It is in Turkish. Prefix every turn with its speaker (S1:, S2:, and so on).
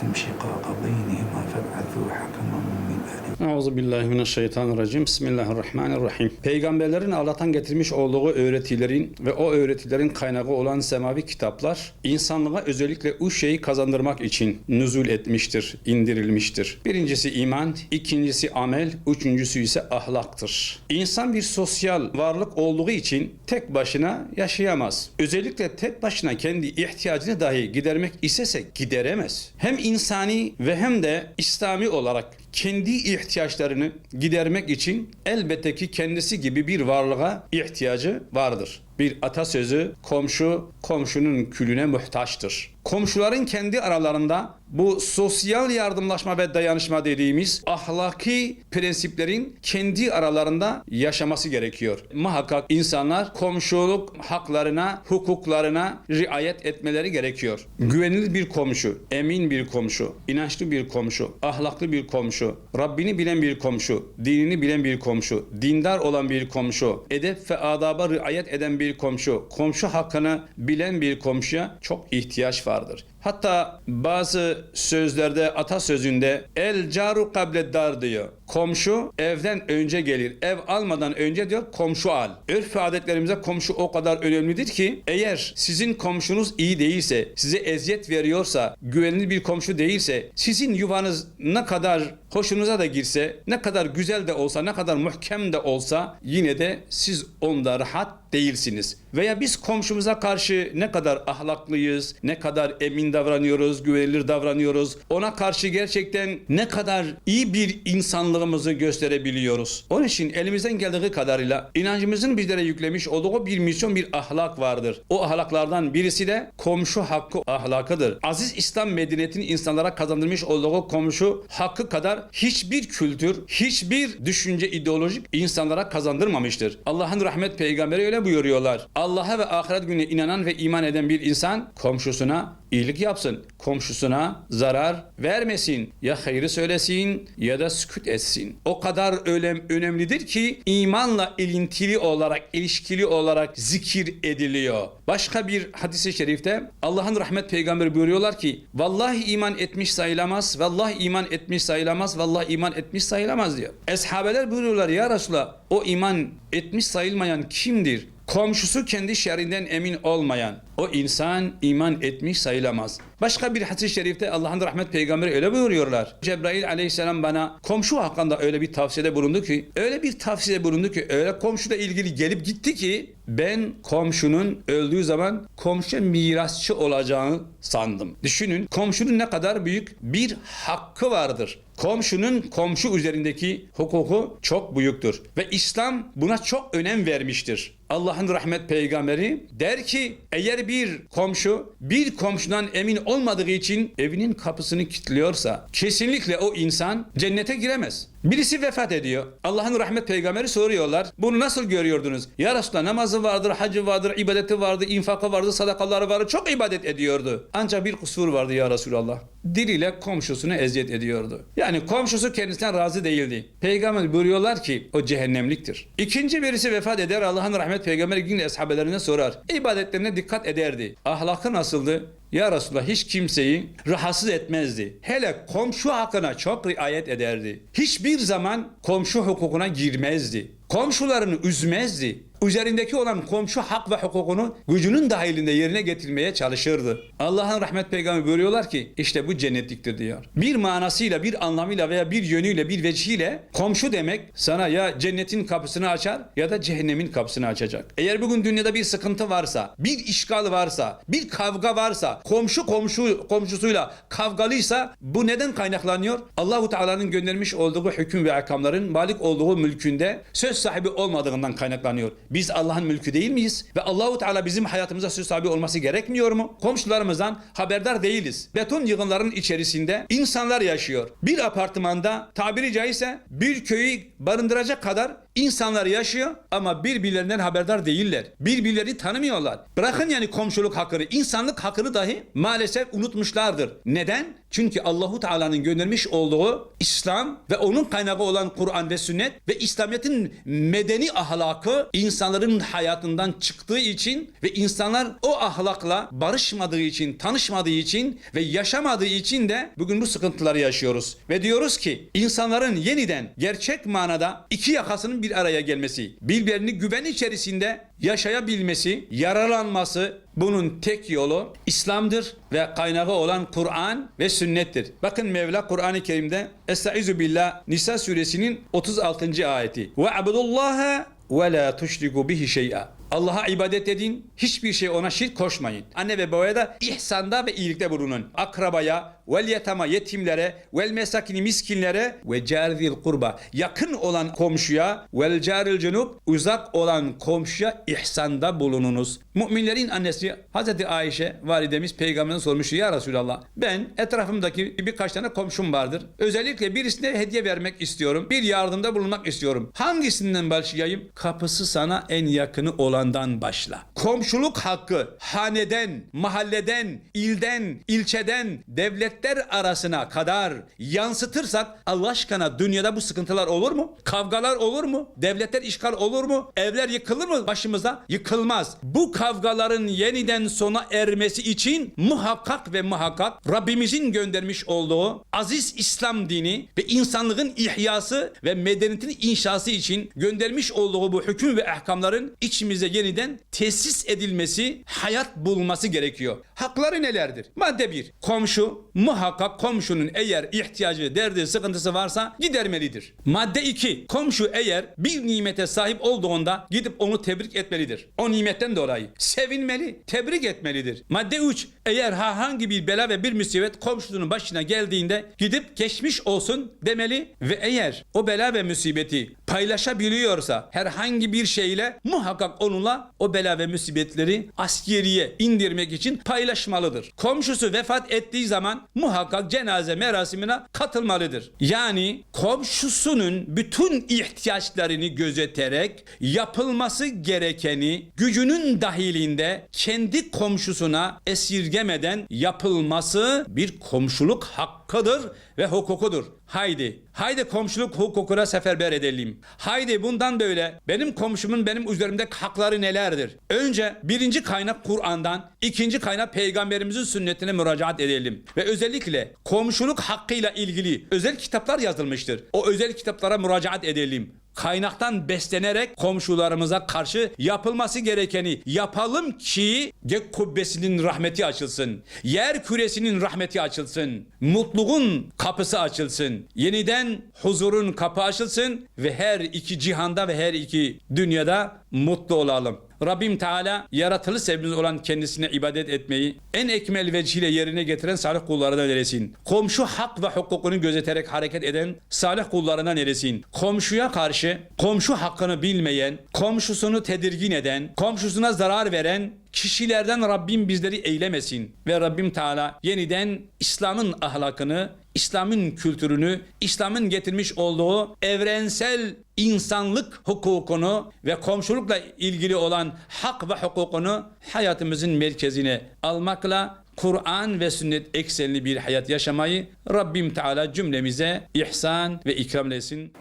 S1: خفتم شقاق بينهما فابعثوا حكما من أهله.
S2: Euzubillahimineşşeytanirracim. Bismillahirrahmanirrahim. Peygamberlerin Allah'tan getirmiş olduğu öğretilerin ve o öğretilerin kaynağı olan semavi kitaplar insanlığa özellikle üç şeyi kazandırmak için nüzul etmiştir, indirilmiştir. Birincisi iman, ikincisi amel, üçüncüsü ise ahlaktır. İnsan bir sosyal varlık olduğu için tek başına yaşayamaz. Özellikle tek başına kendi ihtiyacını dahi gidermek istese gideremez. Hem insani ve hem de İslami olarak kendi ihtiyaçlarını gidermek için elbette ki kendisi gibi bir varlığa ihtiyacı vardır. Bir atasözü, komşu komşunun külüne muhtaçtır. Komşuların kendi aralarında bu sosyal yardımlaşma ve dayanışma dediğimiz ahlaki prensiplerin kendi aralarında yaşaması gerekiyor. Muhakkak insanlar komşuluk haklarına, hukuklarına riayet etmeleri gerekiyor. Güvenilir bir komşu, emin bir komşu, inançlı bir komşu, ahlaklı bir komşu, Rabbini bilen bir komşu, dinini bilen bir komşu, dindar olan bir komşu, edep ve adaba riayet eden bir komşu, komşu hakkını bilen bir komşuya çok ihtiyaç vardır. Hatta bazı sözlerde, atasözünde el caru kable dar diyor. Komşu evden önce gelir. Ev almadan önce diyor komşu al. Örf ve adetlerimize komşu o kadar önemlidir ki eğer sizin komşunuz iyi değilse, size eziyet veriyorsa, güvenilir bir komşu değilse, sizin yuvanız ne kadar hoşunuza da girse, ne kadar güzel de olsa, ne kadar muhkem de olsa yine de siz onda rahat değilsiniz. Veya biz komşumuza karşı ne kadar ahlaklıyız, ne kadar emin davranıyoruz, güvenilir davranıyoruz, ona karşı gerçekten ne kadar iyi bir insanlığımızı gösterebiliyoruz. Onun için elimizden geldiği kadarıyla inancımızın bizlere yüklemiş olduğu bir misyon, bir ahlak vardır. O ahlaklardan birisi de komşu hakkı ahlakıdır. Aziz İslam medeniyetinin insanlara kazandırmış olduğu komşu hakkı kadar hiçbir kültür, hiçbir düşünce, ideolojik insanlara kazandırmamıştır. Allah'ın rahmet peygamberi öyle buyuruyorlar. Allah'a ve ahiret gününe inanan ve iman eden bir insan komşusuna iyilik yapsın. Komşusuna zarar vermesin. Ya hayrı söylesin ya da sükut etsin. O kadar önemlidir ki imanla ilintili olarak, ilişkili olarak zikir ediliyor. Başka bir hadis-i şerifte Allah'ın rahmet peygamberi buyuruyorlar ki vallahi iman etmiş sayılamaz, vallahi iman etmiş sayılamaz, vallahi iman etmiş sayılamaz diyor. Eshabeler buyuruyorlar ya Resulallah o iman etmiş sayılmayan kimdir? Komşusu kendi şerrinden emin olmayan o insan iman etmiş sayılamaz. Başka bir hadis-i şerifte Allah'ın rahmet peygamberi öyle buyuruyorlar. Cebrail aleyhisselam bana komşu hakkında öyle bir tavsiyede bulundu ki, öyle komşuyla ilgili gelip gitti ki ben komşunun öldüğü zaman komşuya mirasçı olacağını sandım. Düşünün komşunun ne kadar büyük bir hakkı vardır. Komşunun komşu üzerindeki hukuku çok büyüktür ve İslam buna çok önem vermiştir. Allah'ın rahmet peygamberi der ki eğer bir komşu bir komşudan emin olmadığı için evinin kapısını kilitliyorsa kesinlikle o insan cennete giremez. Birisi vefat ediyor. Allah'ın rahmet peygamberi soruyorlar. Bunu nasıl görüyordunuz? Ya Resulallah namazı vardır, hacı vardır, ibadeti vardı, infakı vardı, sadakaları vardı. Çok ibadet ediyordu. Ancak bir kusur vardı ya Resulallah. Diliyle komşusunu eziyet ediyordu. Yani komşusu kendisinden razı değildi. Peygamber buyuruyorlar ki o cehennemliktir. İkinci birisi vefat eder. Allah'ın rahmet peygamberi yine ashabelerine sorar. İbadetlerine dikkat ederdi. Ahlakı nasıldı? Ya Resulallah hiç kimseyi rahatsız etmezdi. Hele komşu hakkına çok riayet ederdi. Hiçbir zaman komşu hukukuna girmezdi. Komşularını üzmezdi. Üzerindeki olan komşu hak ve hukukunu gücünün dahilinde yerine getirmeye çalışırdı. Allah'ın rahmet peygamberi buyuruyorlar ki işte bu cennetliktir diyor. Bir manasıyla, bir anlamıyla veya bir yönüyle, bir vecihiyle komşu demek sana ya cennetin kapısını açar ya da cehennemin kapısını açacak. Eğer bugün dünyada bir sıkıntı varsa, bir işgal varsa, bir kavga varsa, komşusuyla kavgalıysa bu neden kaynaklanıyor? Allahu Teala'nın göndermiş olduğu hüküm ve ahkamların malik olduğu mülkünde söz sahibi olmadığından kaynaklanıyor. Biz Allah'ın mülkü değil miyiz? Ve Allahu Teala bizim hayatımıza söz sahibi olması gerekmiyor mu? Komşularımızdan haberdar değiliz. Beton yığınlarının içerisinde insanlar yaşıyor. Bir apartmanda tabiri caizse bir köyü barındıracak kadar İnsanlar yaşıyor ama birbirlerinden haberdar değiller. Birbirlerini tanımıyorlar. Bırakın yani komşuluk hakkını, insanlık hakkını dahi maalesef unutmuşlardır. Neden? Çünkü Allahu Teala'nın göndermiş olduğu İslam ve onun kaynağı olan Kur'an ve sünnet ve İslamiyet'in medeni ahlakı insanların hayatından çıktığı için ve insanlar o ahlakla barışmadığı için, tanışmadığı için ve yaşamadığı için de bugün bu sıkıntıları yaşıyoruz. Ve diyoruz ki insanların yeniden gerçek manada iki yakasının bir araya gelmesi, birbirlerini güven içerisinde yaşayabilmesi, yararlanması, bunun tek yolu İslam'dır ve kaynağı olan Kur'an ve sünnettir. Bakın Mevla Kur'an-ı Kerim'de Estaizu billah Nisa suresinin 36. ayeti. Ve abudullaha ve la tuşriku bihi şey'a. Allah'a ibadet edin, hiçbir şey ona şirk koşmayın. Anne ve babaya da ihsanda ve iyilikte bulunun. Akrabaya, vel yetama yetimlere, vel mesakini miskinlere ve carizil kurba yakın olan komşuya, vel caril cunub uzak olan komşuya ihsanda bulununuz. Müminlerin annesi Hazreti Ayşe validemiz peygamberine sormuştu, ya Resulallah ben etrafımdaki birkaç tane komşum vardır. Özellikle birisine hediye vermek istiyorum. Bir yardımda bulunmak istiyorum. Hangisinden başlayayım? Kapısı sana en yakını olandan başla. Komşuluk hakkı haneden, mahalleden, ilden, ilçeden, devletler arasına kadar yansıtırsak Allah aşkına dünyada bu sıkıntılar olur mu? Kavgalar olur mu? Devletler işgal olur mu? Evler yıkılır mı başımıza? Yıkılmaz. Bu kavgaların yeniden sona ermesi için muhakkak ve muhakkak Rabbimizin göndermiş olduğu aziz İslam dini ve insanlığın ihyası ve medeniyetin inşası için göndermiş olduğu bu hüküm ve ahkamların içimize yeniden tesis edilmesi, hayat bulması gerekiyor. Hakları nelerdir? Madde 1. Komşu muhakkak komşunun eğer ihtiyacı, derdi, sıkıntısı varsa gidermelidir. Madde 2. Komşu eğer bir nimete sahip olduğunda gidip onu tebrik etmelidir. O nimetten dolayı sevinmeli, tebrik etmelidir. Madde 3. Eğer herhangi bir bela ve bir musibet komşusunun başına geldiğinde gidip geçmiş olsun demeli ve eğer o bela ve musibeti paylaşabiliyorsa herhangi bir şeyle muhakkak onunla o bela ve musibetleri askeriye indirmek için paylaşmalıdır. Komşusu vefat ettiği zaman muhakkak cenaze merasimine katılmalıdır. Yani komşusunun bütün ihtiyaçlarını gözeterek yapılması gerekeni gücünün dahilinde kendi komşusuna esirgemeden yapılması bir komşuluk hakkıdır ve hukukudur. Haydi komşuluk hukukuna seferber edelim. Haydi bundan böyle benim komşumun benim üzerimdeki hakları nelerdir? Önce birinci kaynak Kur'an'dan, ikinci kaynak Peygamberimizin sünnetine müracaat edelim. Ve özellikle komşuluk hakkıyla ilgili özel kitaplar yazılmıştır. O özel kitaplara müracaat edelim. Kaynaktan beslenerek komşularımıza karşı yapılması gerekeni yapalım ki gök kubbesinin rahmeti açılsın. Yer küresinin rahmeti açılsın. Mutluluğun kapısı açılsın. Yeniden huzurun kapı açılsın ve her iki cihanda ve her iki dünyada mutlu olalım. Rabbim Teala yaratılış sebebimiz olan kendisine ibadet etmeyi en ekmel vecihle yerine getiren salih kullarından eylesin. Komşu hak ve hukukunu gözeterek hareket eden salih kullarından eylesin. Komşuya karşı komşu hakkını bilmeyen, komşusunu tedirgin eden, komşusuna zarar veren kişilerden Rabbim bizleri eylemesin. Ve Rabbim Teala yeniden İslam'ın ahlakını, İslam'ın kültürünü, İslam'ın getirmiş olduğu evrensel insanlık hukukunu ve komşulukla ilgili olan hak ve hukukunu hayatımızın merkezine almakla Kur'an ve sünnet eksenli bir hayat yaşamayı Rabbim Teala cümlemize ihsan ve ikram etsin.